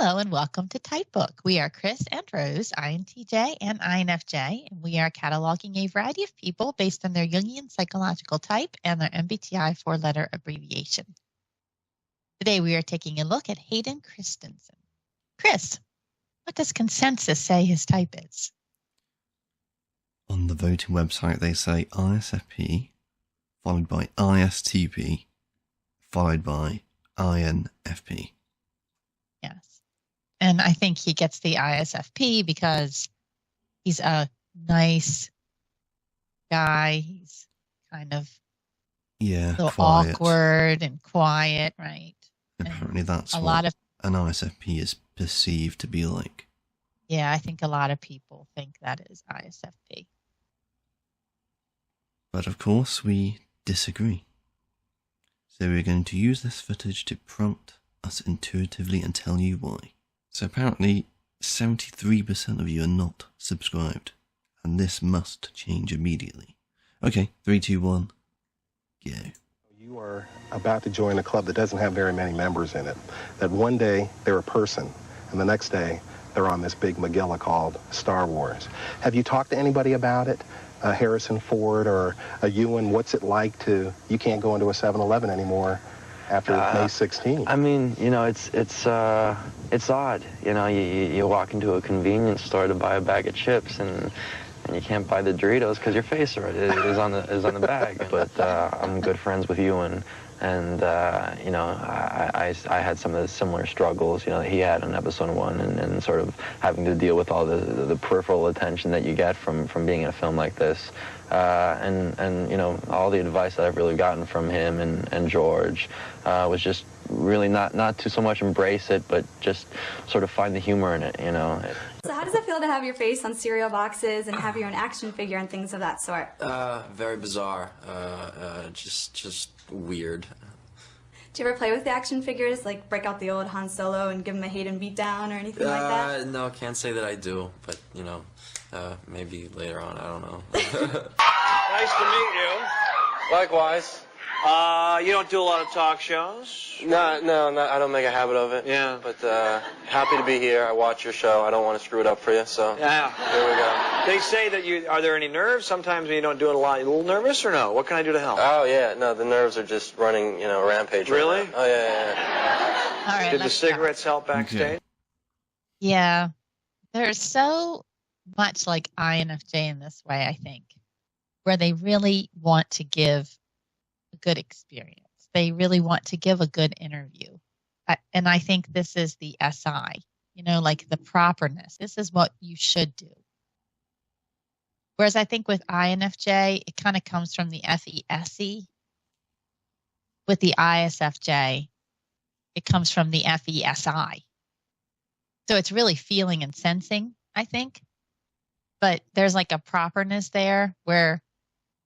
Hello and welcome to Typebook. We are Chris and Rose, INTJ and INFJ, and we are cataloging a variety of people based on their Jungian psychological type and their MBTI four-letter abbreviation. Today we are taking a look at Hayden Christensen. Chris, what does consensus say his type is? On the voting website they say ISFP, followed by ISTP, followed by INFP. Yes. And I think he gets the ISFP because he's a nice guy. He's kind of a little awkward and quiet, right? Apparently and that's what an ISFP is perceived to be like. Yeah, I think a lot of people think that is ISFP. But of course we disagree. So we're going to use this footage to prompt us intuitively and tell you why. So apparently 73% of you are not subscribed, and this must change immediately. Okay, 3, 2, 1, go. You are about to join a club that doesn't have very many members in it. That one day they're a person, and the next day they're on this big Megillah called Star Wars. Have you talked to anybody about it? Harrison Ford or a Ewan, what's it like you can't go into a 7-Eleven anymore after May 16th? I mean, you know, it's odd. You know, you walk into a convenience store to buy a bag of chips and you can't buy the Doritos because your face is on the bag. But I'm good friends with Ewan, and you know, I had some of the similar struggles, you know, that he had on episode 1, and sort of having to deal with all the peripheral attention that you get from being in a film like this. And you know, all the advice that I've really gotten from him and George was just really not to so much embrace it, but just sort of find the humor in it, you know. So how does it feel to have your face on cereal boxes and have your own action figure and things of that sort? Very bizarre. Just weird. Do you ever play with the action figures, like break out the old Han Solo and give him a Hayden beatdown or anything like that? No, can't say that I do, but, you know, maybe later on, I don't know. Nice to meet you. Likewise. You don't do a lot of talk shows? No, I don't make a habit of it. Yeah. But happy to be here. I watch your show. I don't want to screw it up for you, so yeah. Here we go. They say that are there any nerves? Sometimes when you don't do it a lot, you're a little nervous or no? What can I do to help? Oh, yeah. No, the nerves are just running, you know, a rampage. Really? Right now. Oh, yeah. All right, Did the cigarettes help backstage? Okay. Yeah. They're so much like INFJ in this way, I think, where they really want to give a good experience. They really want to give a good interview. And I think this is the SI, you know, like the properness. This is what you should do. Whereas I think with INFJ, it kind of comes from the FESE. With the ISFJ, it comes from the FESI. So it's really feeling and sensing, I think. But there's like a properness there where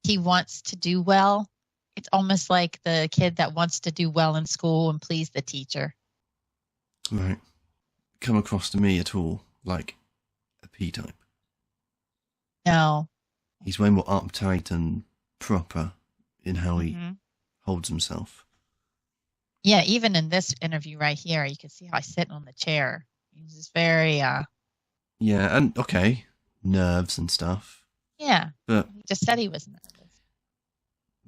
he wants to do well. It's almost like the kid that wants to do well in school and please the teacher. Right. Come across to me at all like a P-type? No. He's way more uptight and proper in how he holds himself. Yeah, even in this interview right here, you can see how I sit on the chair. He's just very... Yeah, and okay, nerves and stuff. Yeah, but he just said he was nervous.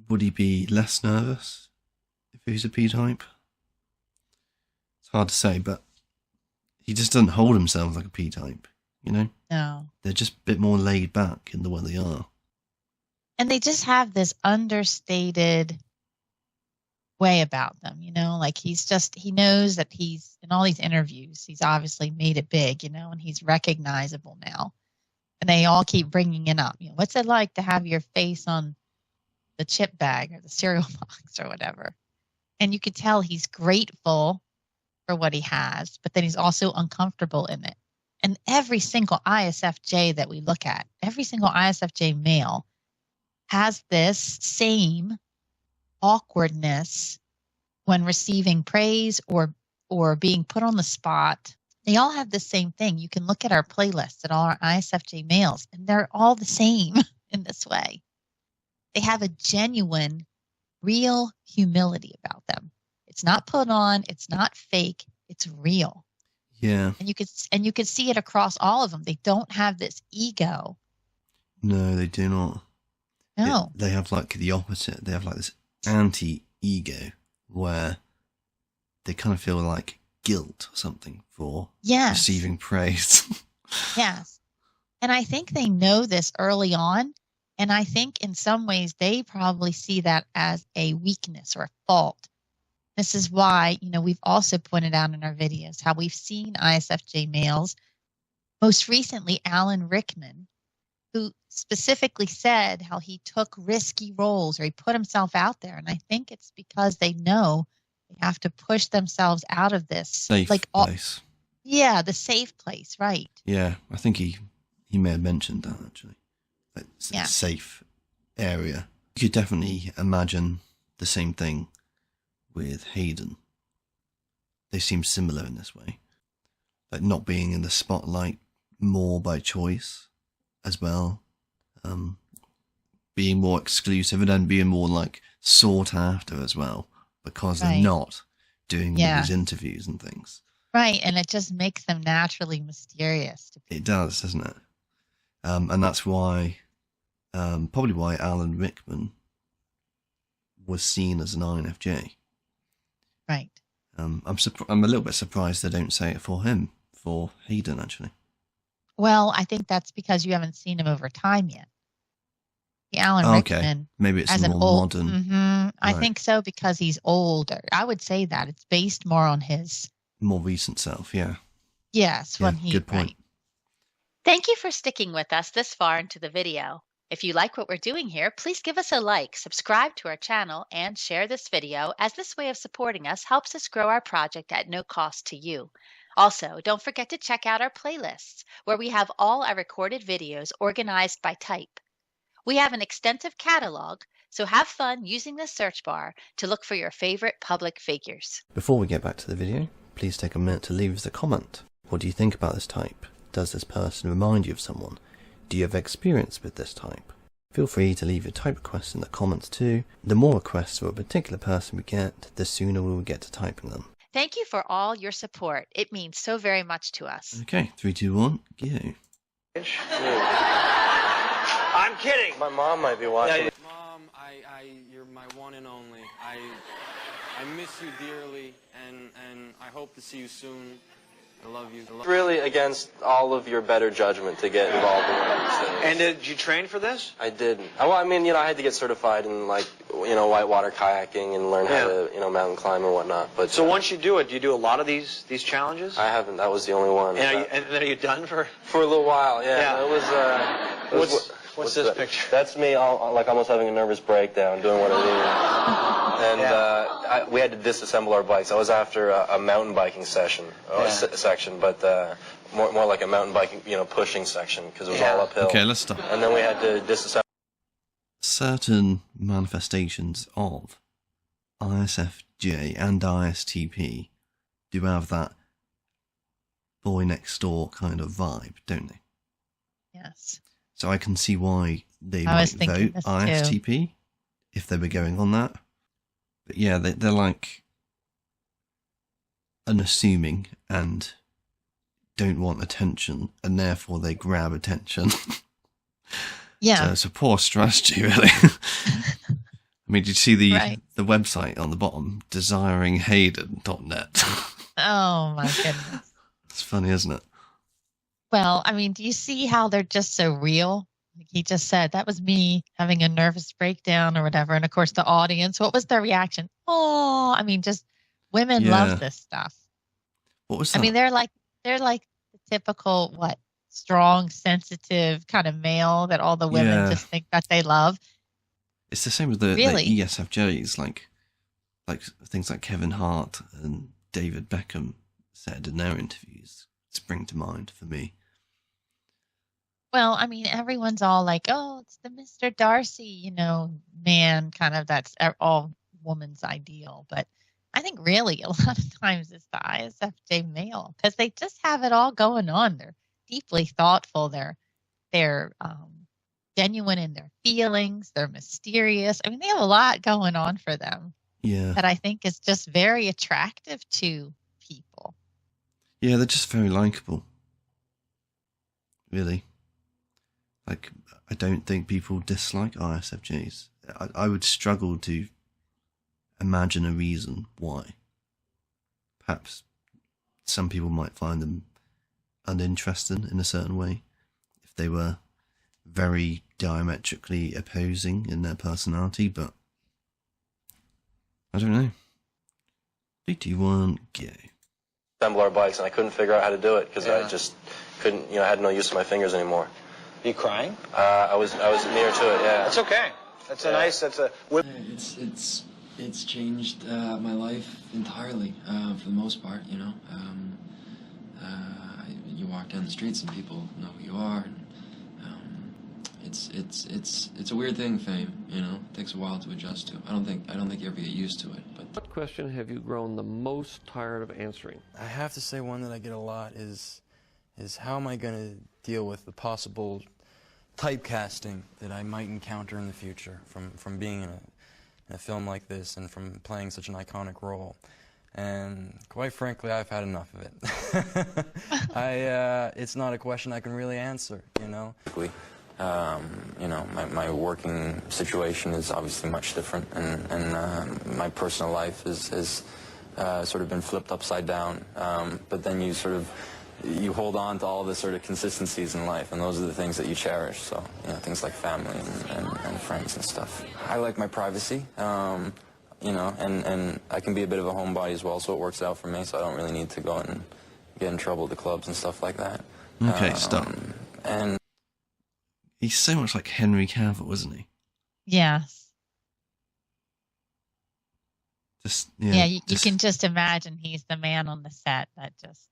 Would he be less nervous if he's a P-type? It's hard to say, but he just doesn't hold himself like a P-type, you know? No. They're just a bit more laid back in the way they are. And they just have this understated way about them, you know? Like he knows that he's, in all these interviews, he's obviously made it big, you know, and he's recognizable now. And they all keep bringing it up. You know, what's it like to have your face on the chip bag or the cereal box or whatever? And you could tell he's grateful for what he has, but then he's also uncomfortable in it. And every single ISFJ that we look at, every single ISFJ male has this same awkwardness when receiving praise or being put on the spot. They all have the same thing. You can look at our playlists at all our ISFJ males, and they're all the same in this way. They have a genuine, real humility about them. It's not put on. It's not fake. It's real. Yeah. And you could see it across all of them. They don't have this ego. No, they do not. No. They have like the opposite. They have like this anti-ego where they kind of feel like guilt or something for receiving praise. Yes. And I think they know this early on. And I think in some ways they probably see that as a weakness or a fault. This is why, we've also pointed out in our videos how we've seen ISFJ males, most recently Alan Rickman, who specifically said how he took risky roles or he put himself out there. And I think it's because they know they have to push themselves out of this safe place. Yeah, the safe place, right. Yeah, I think he may have mentioned that actually. Like, safe area. You could definitely imagine the same thing with Hayden. They seem similar in this way. Like not being in the spotlight more by choice as well. Being more exclusive and then being more like sought after as well because they're not doing all these interviews and things. Right, and it just makes them naturally mysterious. It does, doesn't it? And that's why, probably why Alan Rickman was seen as an INFJ. Right. I'm a little bit surprised they don't say it for him, for Hayden, actually. Well, I think that's because you haven't seen him over time yet. The Alan Rickman. Maybe it's as more an old, modern. Right. I think so because he's older. I would say that it's based more on his more recent self. Yeah. Yes. Yeah, good point. Right. Thank you for sticking with us this far into the video. If you like what we're doing here, please give us a like, subscribe to our channel, and share this video, as this way of supporting us helps us grow our project at no cost to you. Also, don't forget to check out our playlists, where we have all our recorded videos organized by type. We have an extensive catalog, so have fun using the search bar to look for your favorite public figures. Before we get back to the video, please take a minute to leave us a comment. What do you think about this type? Does this person remind you of someone? Do you have experience with this type? Feel free to leave your type requests in the comments too. The more requests for a particular person we get, the sooner we will get to typing them. Thank you for all your support. It means so very much to us. Okay, 3, 2, 1, go. I'm kidding. My mom might be watching. Yeah, Mom, you're my one and only. I miss you dearly, and I hope to see you soon. I love you. Really against all of your better judgment to get involved in these things. And did you train for this? I didn't. Well, I mean, I had to get certified in, like, whitewater kayaking and learn how to, mountain climb and whatnot. But so once you do it, do you do a lot of these challenges? I haven't. That was the only one. And then are you done for a little while? Yeah. It was. What's this picture? That's me, almost having a nervous breakdown, doing what I do. And we had to disassemble our bikes. I was after a mountain biking section, but more like a mountain biking, pushing section, because it was all uphill. Okay, let's stop. And then we had to disassemble. Certain manifestations of ISFJ and ISTP do have that boy next door kind of vibe, don't they? Yes. So I can see why they might vote ISTP if they were going on that. But yeah, they're like unassuming and don't want attention, and therefore they grab attention. Yeah. So it's a poor strategy, really. I mean, did you see the website on the bottom, desiringhayden.net? Oh, my goodness. It's funny, isn't it? Well, I mean, do you see how they're just so real? Like he just said, that was me having a nervous breakdown or whatever. And of course, the audience, what was their reaction? Oh, I mean, just women love this stuff. What was that? I mean, they're like the typical, strong, sensitive kind of male that all the women just think that they love. It's the same with the ESFJs, like things like Kevin Hart and David Beckham said in their interviews spring to mind for me. Well, I mean, everyone's all like, oh, it's the Mr. Darcy, man, kind of that's all woman's ideal. But I think really a lot of times it's the ISFJ male because they just have it all going on. They're deeply thoughtful. They're genuine in their feelings. They're mysterious. I mean, they have a lot going on for them. Yeah. That I think is just very attractive to people. Yeah, they're just very likable. Really. Like, I don't think people dislike ISFJs. I would struggle to imagine a reason why. Perhaps some people might find them uninteresting in a certain way if they were very diametrically opposing in their personality, but I don't know. 3, 2, 1, go. Assemble our bikes, and I couldn't figure out how to do it because I just couldn't, I had no use for my fingers anymore. Are you crying? I was near to it, yeah. That's okay. That's a nice, It's changed my life entirely, for the most part, you walk down the streets and people know who you are, and it's a weird thing, fame, It takes a while to adjust to. I don't think you ever get used to it. But what question have you grown the most tired of answering? I have to say one that I get a lot is how am I going to deal with the possible typecasting that I might encounter in the future from being in a film like this and from playing such an iconic role. And quite frankly, I've had enough of it. It's not a question I can really answer, My working situation is obviously much different, and my personal life has sort of been flipped upside down. But then you hold on to all the sort of consistencies in life, and those are the things that you cherish. So, things like family and friends and stuff. I like my privacy, and I can be a bit of a homebody as well, so it works out for me, so I don't really need to go and get in trouble at the clubs and stuff like that. Okay, stop. And he's so much like Henry Cavill, isn't he? Yes. You just, can just imagine he's the man on the set that just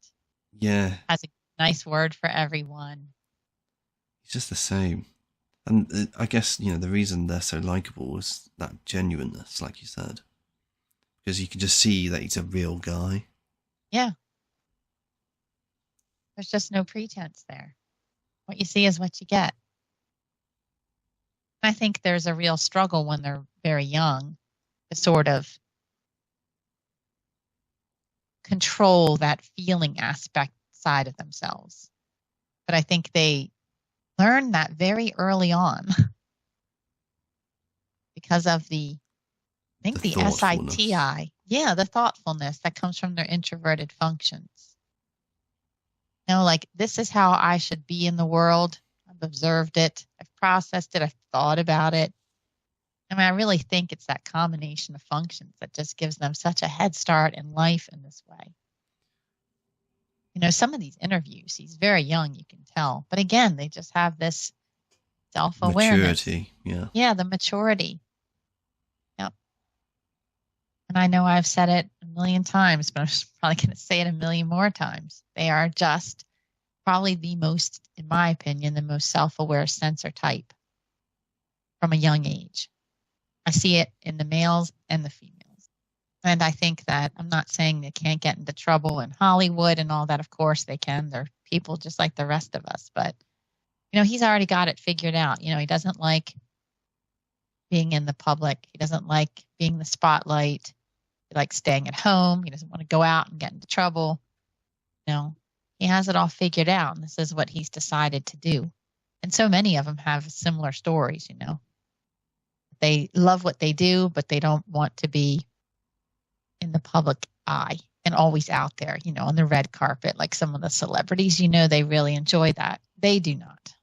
has a nice word for everyone. He's just the same. And I guess, the reason they're so likable is that genuineness, like you said. Because you can just see that he's a real guy. Yeah. There's just no pretense there. What you see is what you get. I think there's a real struggle when they're very young to sort of control that feeling aspect side of themselves. But I think they learn that very early on because of the SITI. Yeah, the thoughtfulness that comes from their introverted functions. Like, this is how I should be in the world. I've observed it. I've processed it. I've thought about it. I really think it's that combination of functions that just gives them such a head start in life in this way. Some of these interviews, he's very young, you can tell. But again, they just have this self-awareness. Maturity, yeah. Yeah, the maturity. Yep. And I know I've said it a million times, but I'm probably going to say it a million more times. They are just probably the most, in my opinion, the most self-aware sensor type from a young age. I see it in the males and the females. And I think that, I'm not saying they can't get into trouble in Hollywood and all that. Of course they can. They're people just like the rest of us. But, he's already got it figured out. He doesn't like being in the public. He doesn't like being in the spotlight. He likes staying at home. He doesn't want to go out and get into trouble. He has it all figured out. And this is what he's decided to do. And so many of them have similar stories, They love what they do, but they don't want to be in the public eye and always out there, on the red carpet, like some of the celebrities. They really enjoy that. They do not.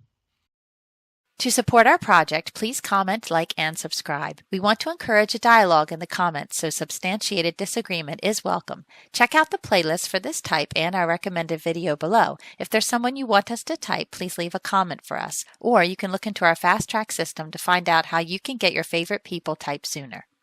To support our project, please comment, like, and subscribe. We want to encourage a dialogue in the comments, so substantiated disagreement is welcome. Check out the playlist for this type and our recommended video below. If there's someone you want us to type, please leave a comment for us. Or you can look into our fast track system to find out how you can get your favorite people typed sooner.